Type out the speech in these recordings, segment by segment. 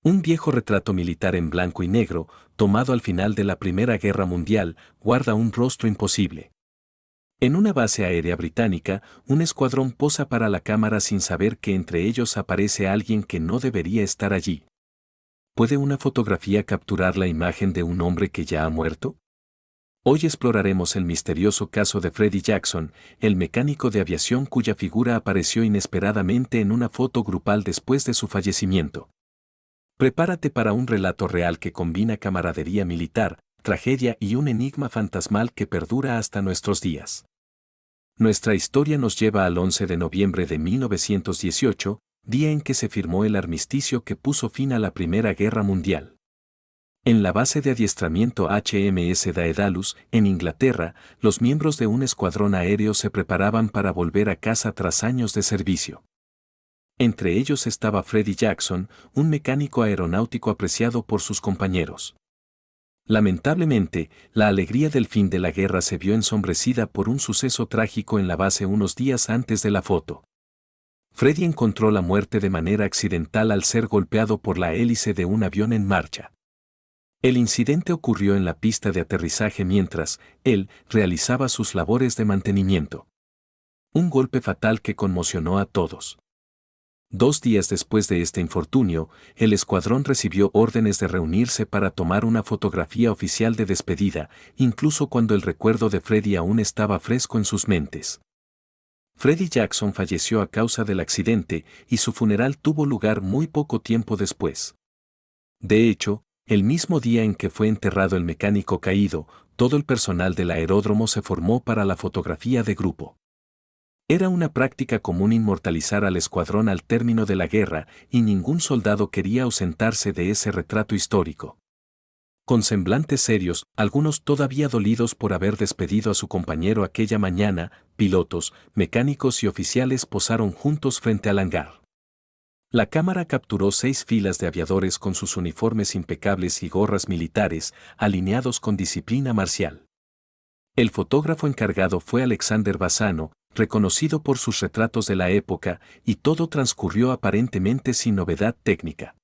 Un viejo retrato militar en blanco y negro, tomado al final de la Primera Guerra Mundial, guarda un rostro imposible. En una base aérea británica, un escuadrón posa para la cámara sin saber que entre ellos aparece alguien que no debería estar allí. ¿Puede una fotografía capturar la imagen de un hombre que ya ha muerto? Hoy exploraremos el misterioso caso de Freddie Jackson, el mecánico de aviación cuya figura apareció inesperadamente en una foto grupal después de su fallecimiento. Prepárate para un relato real que combina camaradería militar, tragedia y un enigma fantasmal que perdura hasta nuestros días. Nuestra historia nos lleva al 11 de noviembre de 1918, día en que se firmó el armisticio que puso fin a la Primera Guerra Mundial. En la base de adiestramiento HMS Daedalus, en Inglaterra, los miembros de un escuadrón aéreo se preparaban para volver a casa tras años de servicio. Entre ellos estaba Freddie Jackson, un mecánico aeronáutico apreciado por sus compañeros. Lamentablemente, la alegría del fin de la guerra se vio ensombrecida por un suceso trágico en la base unos días antes de la foto. Freddie encontró la muerte de manera accidental al ser golpeado por la hélice de un avión en marcha. El incidente ocurrió en la pista de aterrizaje mientras él realizaba sus labores de mantenimiento. Un golpe fatal que conmocionó a todos. 2 días después de este infortunio, el escuadrón recibió órdenes de reunirse para tomar una fotografía oficial de despedida, incluso cuando el recuerdo de Freddie aún estaba fresco en sus mentes. Freddie Jackson falleció a causa del accidente y su funeral tuvo lugar muy poco tiempo después. De hecho, el mismo día en que fue enterrado el mecánico caído, todo el personal del aeródromo se formó para la fotografía de grupo. Era una práctica común inmortalizar al escuadrón al término de la guerra y ningún soldado quería ausentarse de ese retrato histórico. Con semblantes serios, algunos todavía dolidos por haber despedido a su compañero aquella mañana, pilotos, mecánicos y oficiales posaron juntos frente al hangar. La cámara capturó 6 filas de aviadores con sus uniformes impecables y gorras militares, alineados con disciplina marcial. El fotógrafo encargado fue Alexander Bassano, reconocido por sus retratos de la época, y todo transcurrió aparentemente sin novedad técnica.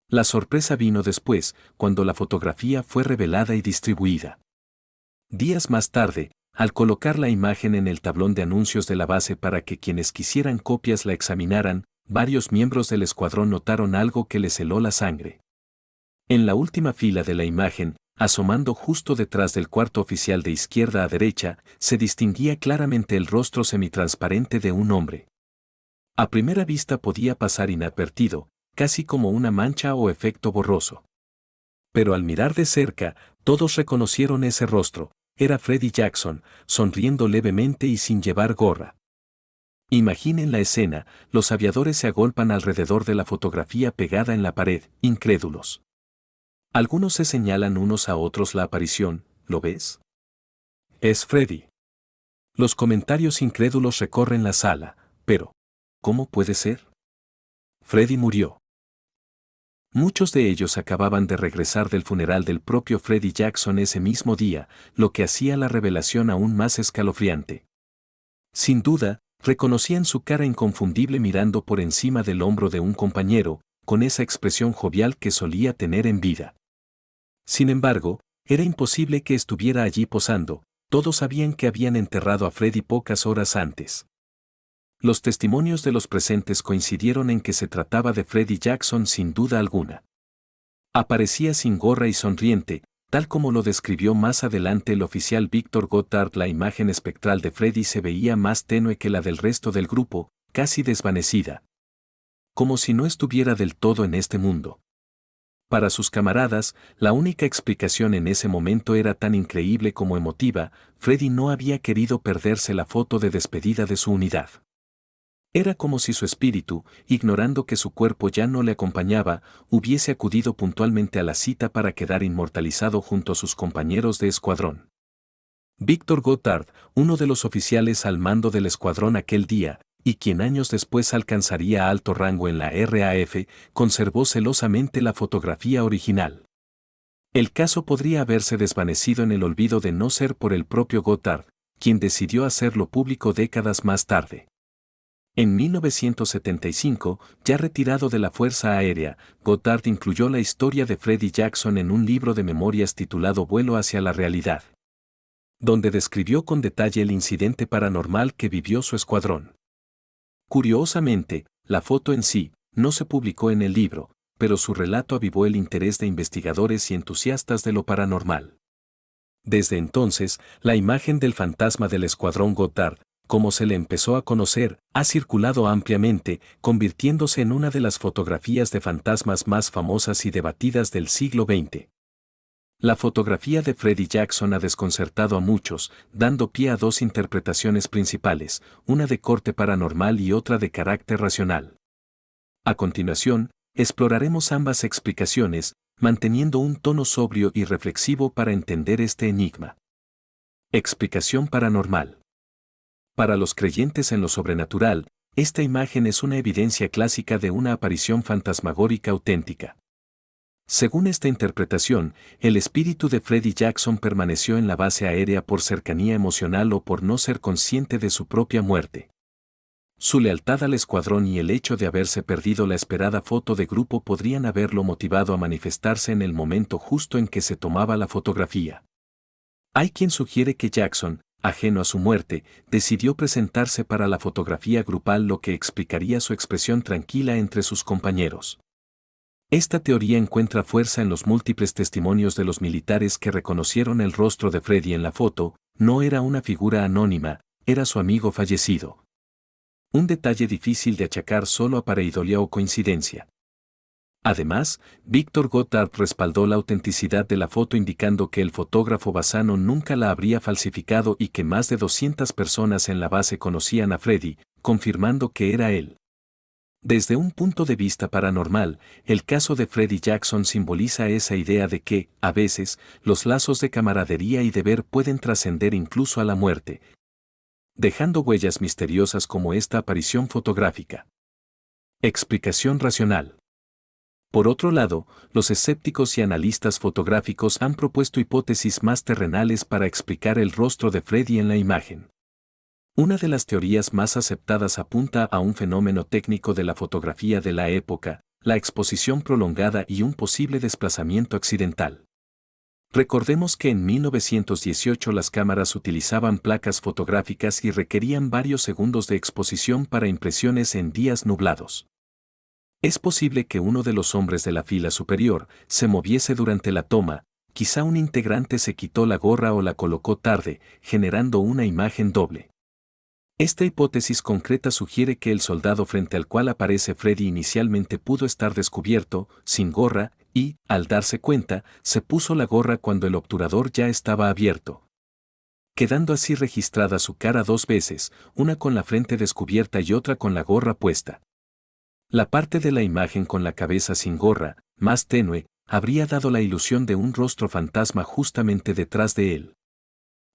La sorpresa vino después, cuando la fotografía fue revelada y distribuida. Días más tarde, al colocar la imagen en el tablón de anuncios de la base para que quienes quisieran copias la examinaran, varios miembros del escuadrón notaron algo que les heló la sangre. En la última fila de la imagen, asomando justo detrás del cuarto oficial de izquierda a derecha, se distinguía claramente el rostro semitransparente de un hombre. A primera vista podía pasar inadvertido, casi como una mancha o efecto borroso. Pero al mirar de cerca, todos reconocieron ese rostro. Era Freddie Jackson, sonriendo levemente y sin llevar gorra. Imaginen la escena, los aviadores se agolpan alrededor de la fotografía pegada en la pared, incrédulos. Algunos se señalan unos a otros la aparición, ¿lo ves? Es Freddie. Los comentarios incrédulos recorren la sala, pero ¿cómo puede ser? Freddie murió. Muchos de ellos acababan de regresar del funeral del propio Freddie Jackson ese mismo día, lo que hacía la revelación aún más escalofriante. Sin duda, reconocían su cara inconfundible mirando por encima del hombro de un compañero, con esa expresión jovial que solía tener en vida. Sin embargo, era imposible que estuviera allí posando, todos sabían que habían enterrado a Freddie pocas horas antes. Los testimonios de los presentes coincidieron en que se trataba de Freddie Jackson sin duda alguna. Aparecía sin gorra y sonriente, tal como lo describió más adelante el oficial Victor Goddard. La imagen espectral de Freddie se veía más tenue que la del resto del grupo, casi desvanecida. Como si no estuviera del todo en este mundo. Para sus camaradas, la única explicación en ese momento era tan increíble como emotiva. Freddie no había querido perderse la foto de despedida de su unidad. Era como si su espíritu, ignorando que su cuerpo ya no le acompañaba, hubiese acudido puntualmente a la cita para quedar inmortalizado junto a sus compañeros de escuadrón. Victor Goddard, uno de los oficiales al mando del escuadrón aquel día, y quien años después alcanzaría alto rango en la RAF, conservó celosamente la fotografía original. El caso podría haberse desvanecido en el olvido de no ser por el propio Goddard, quien decidió hacerlo público décadas más tarde. En 1975, ya retirado de la Fuerza Aérea, Goddard incluyó la historia de Freddie Jackson en un libro de memorias titulado Vuelo hacia la realidad, donde describió con detalle el incidente paranormal que vivió su escuadrón. Curiosamente, la foto en sí no se publicó en el libro, pero su relato avivó el interés de investigadores y entusiastas de lo paranormal. Desde entonces, la imagen del fantasma del escuadrón Goddard, como se le empezó a conocer, ha circulado ampliamente, convirtiéndose en una de las fotografías de fantasmas más famosas y debatidas del siglo XX. La fotografía de Freddie Jackson ha desconcertado a muchos, dando pie a dos interpretaciones principales, una de corte paranormal y otra de carácter racional. A continuación, exploraremos ambas explicaciones, manteniendo un tono sobrio y reflexivo para entender este enigma. Explicación paranormal. Para los creyentes en lo sobrenatural, esta imagen es una evidencia clásica de una aparición fantasmagórica auténtica. Según esta interpretación, el espíritu de Freddie Jackson permaneció en la base aérea por cercanía emocional o por no ser consciente de su propia muerte. Su lealtad al escuadrón y el hecho de haberse perdido la esperada foto de grupo podrían haberlo motivado a manifestarse en el momento justo en que se tomaba la fotografía. Hay quien sugiere que Jackson, ajeno a su muerte, decidió presentarse para la fotografía grupal, lo que explicaría su expresión tranquila entre sus compañeros. Esta teoría encuentra fuerza en los múltiples testimonios de los militares que reconocieron el rostro de Freddie en la foto. No era una figura anónima, era su amigo fallecido. Un detalle difícil de achacar solo a pareidolia o coincidencia. Además, Victor Goddard respaldó la autenticidad de la foto, indicando que el fotógrafo Bassano nunca la habría falsificado y que más de 200 personas en la base conocían a Freddie, confirmando que era él. Desde un punto de vista paranormal, el caso de Freddie Jackson simboliza esa idea de que, a veces, los lazos de camaradería y deber pueden trascender incluso a la muerte, dejando huellas misteriosas como esta aparición fotográfica. Explicación racional. Por otro lado, los escépticos y analistas fotográficos han propuesto hipótesis más terrenales para explicar el rostro de Freddie en la imagen. Una de las teorías más aceptadas apunta a un fenómeno técnico de la fotografía de la época, la exposición prolongada y un posible desplazamiento accidental. Recordemos que en 1918 las cámaras utilizaban placas fotográficas y requerían varios segundos de exposición para impresiones en días nublados. Es posible que uno de los hombres de la fila superior se moviese durante la toma, quizá un integrante se quitó la gorra o la colocó tarde, generando una imagen doble. Esta hipótesis concreta sugiere que el soldado frente al cual aparece Freddie inicialmente pudo estar descubierto, sin gorra, y, al darse cuenta, se puso la gorra cuando el obturador ya estaba abierto, quedando así registrada su cara dos veces, una con la frente descubierta y otra con la gorra puesta. La parte de la imagen con la cabeza sin gorra, más tenue, habría dado la ilusión de un rostro fantasma justamente detrás de él.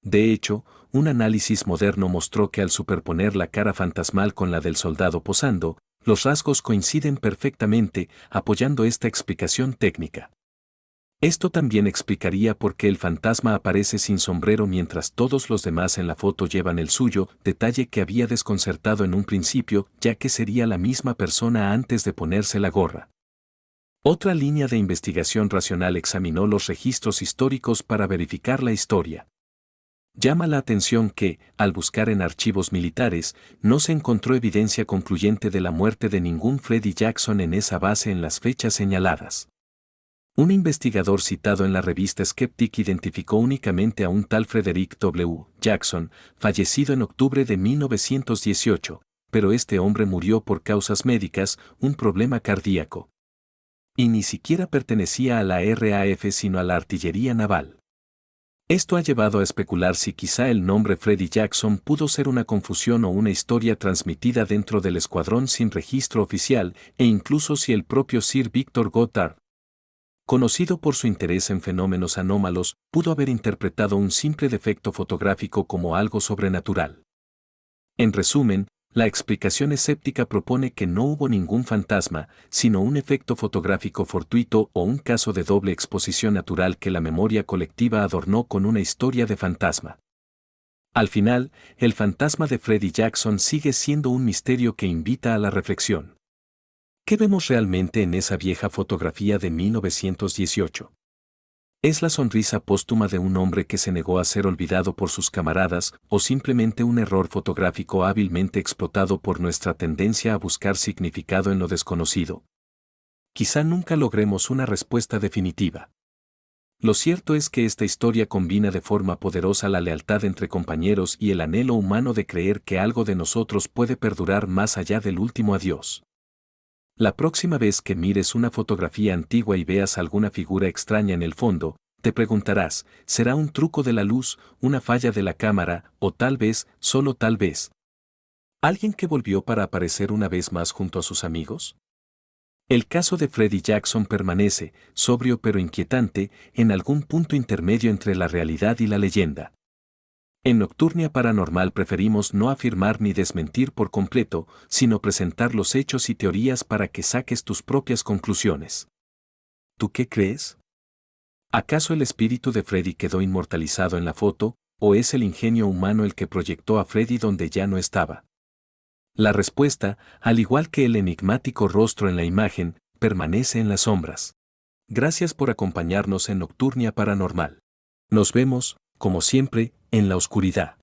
De hecho, un análisis moderno mostró que al superponer la cara fantasmal con la del soldado posando, los rasgos coinciden perfectamente, apoyando esta explicación técnica. Esto también explicaría por qué el fantasma aparece sin sombrero mientras todos los demás en la foto llevan el suyo, detalle que había desconcertado en un principio, ya que sería la misma persona antes de ponerse la gorra. Otra línea de investigación racional examinó los registros históricos para verificar la historia. Llama la atención que, al buscar en archivos militares, no se encontró evidencia concluyente de la muerte de ningún Freddie Jackson en esa base en las fechas señaladas. Un investigador citado en la revista Skeptic identificó únicamente a un tal Frederick W. Jackson, fallecido en octubre de 1918, pero este hombre murió por causas médicas, un problema cardíaco. Y ni siquiera pertenecía a la RAF sino a la artillería naval. Esto ha llevado a especular si quizá el nombre Freddie Jackson pudo ser una confusión o una historia transmitida dentro del escuadrón sin registro oficial, e incluso si el propio Sir Victor Goddard, conocido por su interés en fenómenos anómalos, pudo haber interpretado un simple defecto fotográfico como algo sobrenatural. En resumen, la explicación escéptica propone que no hubo ningún fantasma, sino un efecto fotográfico fortuito o un caso de doble exposición natural que la memoria colectiva adornó con una historia de fantasma. Al final, el fantasma de Freddie Jackson sigue siendo un misterio que invita a la reflexión. ¿Qué vemos realmente en esa vieja fotografía de 1918? ¿Es la sonrisa póstuma de un hombre que se negó a ser olvidado por sus camaradas o simplemente un error fotográfico hábilmente explotado por nuestra tendencia a buscar significado en lo desconocido? Quizá nunca logremos una respuesta definitiva. Lo cierto es que esta historia combina de forma poderosa la lealtad entre compañeros y el anhelo humano de creer que algo de nosotros puede perdurar más allá del último adiós. La próxima vez que mires una fotografía antigua y veas alguna figura extraña en el fondo, te preguntarás, ¿será un truco de la luz, una falla de la cámara, o tal vez, solo tal vez, alguien que volvió para aparecer una vez más junto a sus amigos? El caso de Freddie Jackson permanece, sobrio pero inquietante, en algún punto intermedio entre la realidad y la leyenda. En Nocturnia Paranormal preferimos no afirmar ni desmentir por completo, sino presentar los hechos y teorías para que saques tus propias conclusiones. ¿Tú qué crees? ¿Acaso el espíritu de Freddy quedó inmortalizado en la foto, o es el ingenio humano el que proyectó a Freddy donde ya no estaba? La respuesta, al igual que el enigmático rostro en la imagen, permanece en las sombras. Gracias por acompañarnos en Nocturnia Paranormal. Nos vemos, como siempre, en la oscuridad.